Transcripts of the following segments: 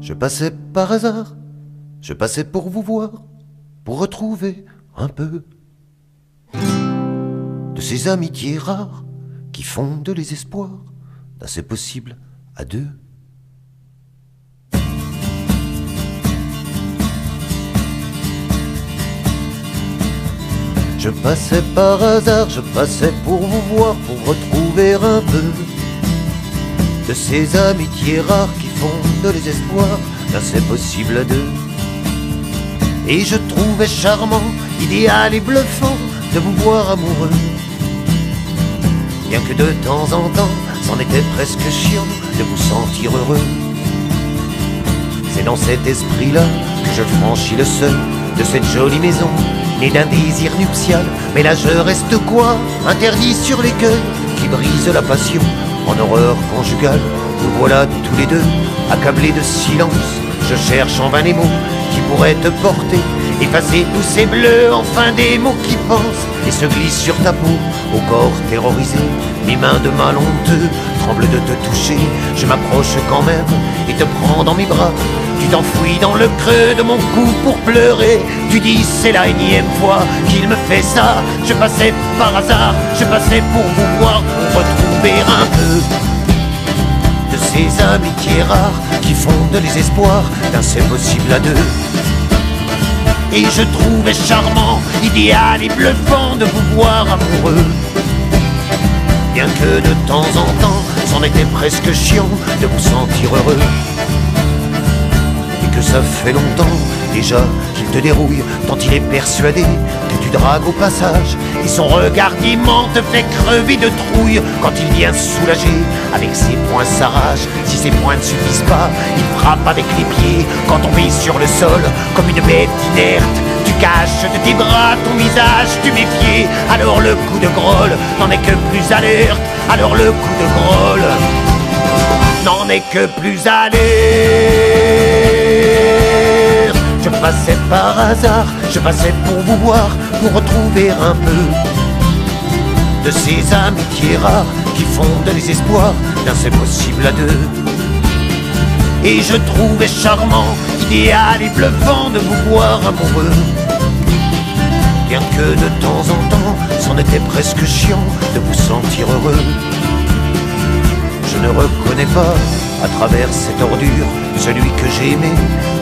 Je passais par hasard, je passais pour vous voir, pour retrouver un peu de ces amitiés rares qui fondent les espoirs d'un c'est possible à deux. Je passais par hasard, je passais pour vous voir, pour retrouver un peu de ces amitiés rares qui fondent les espoirs d'un c'est possible à deux. Et je trouvais charmant, idéal et bluffant de vous voir amoureux, bien que de temps en temps, c'en était presque chiant de vous sentir heureux. C'est dans cet esprit-là que je franchis le seuil de cette jolie maison, née d'un désir nuptial. Mais là je reste quoi? Interdit sur l'écueil qui brise la passion en horreur conjugale. Nous voilà tous les deux, accablés de silence. Je cherche en vain les mots qui pourraient te porter, effacer tous ces bleus, enfin des mots qui pensent et se glissent sur ta peau, au corps terrorisé. Mes mains de mal honteux tremblent de te toucher. Je m'approche quand même et te prends dans mes bras. Tu t'enfouis dans le creux de mon cou pour pleurer. Tu dis c'est la énième fois qu'il me fait ça. Je passais par hasard, je passais pour vous voir, pour retrouver un peu de ces amitiés rares qui fondent les espoirs d'un c'est possible à deux. Et je trouvais charmant, idéal et bluffant de vous voir amoureux, bien que de temps en temps, c'en était presque chiant de vous sentir heureux. Et que ça fait longtemps déjà qu'il te dérouille, tant il est persuadé que tu dragues au passage. Et son regard d'aimant te fait crever de trouille quand il vient soulager. Avec ses poings s'arrache, si ses poings ne suffisent pas, il frappe avec les pieds quand on vit sur le sol comme une bête inerte. Tu caches de tes bras ton visage, tu méfies. Alors le coup de grolle n'en est que plus alerte. Alors le coup de grolle n'en est que plus alerte. Je passais par hasard, je passais pour vous voir, pour retrouver un peu de ces amitiés rares qui fondent les espoirs d'un c'est possible à deux. Et je trouvais charmant, idéal et bluffant de vous voir amoureux, bien que de temps en temps, c'en était presque chiant de vous sentir heureux. Je ne reconnais pas, à travers cette ordure, celui que j'ai aimé,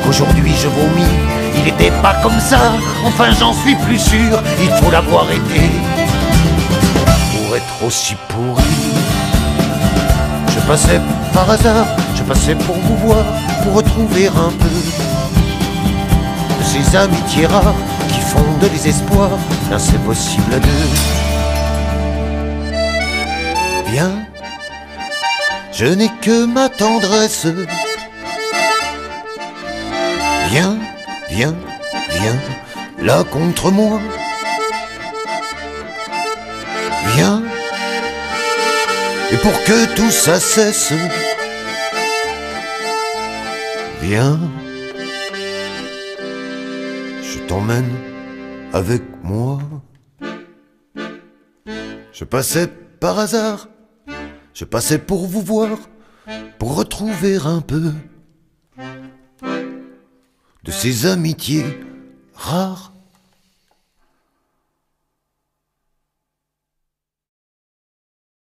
qu'aujourd'hui je vomis. Il n'était pas comme ça, enfin j'en suis plus sûr, il faut l'avoir été pour être aussi pourri. Je passais par hasard, je passais pour vous voir, pour retrouver un peu de ces amitiés rares qui fondent les espoirs d'un c'est possible à deux. Viens, je n'ai que ma tendresse. Viens, viens, viens, là contre moi. Viens, et pour que tout ça cesse, viens, je t'emmène avec moi. Je passais par hasard, je passais pour vous voir, pour retrouver un peu de ces amitiés rares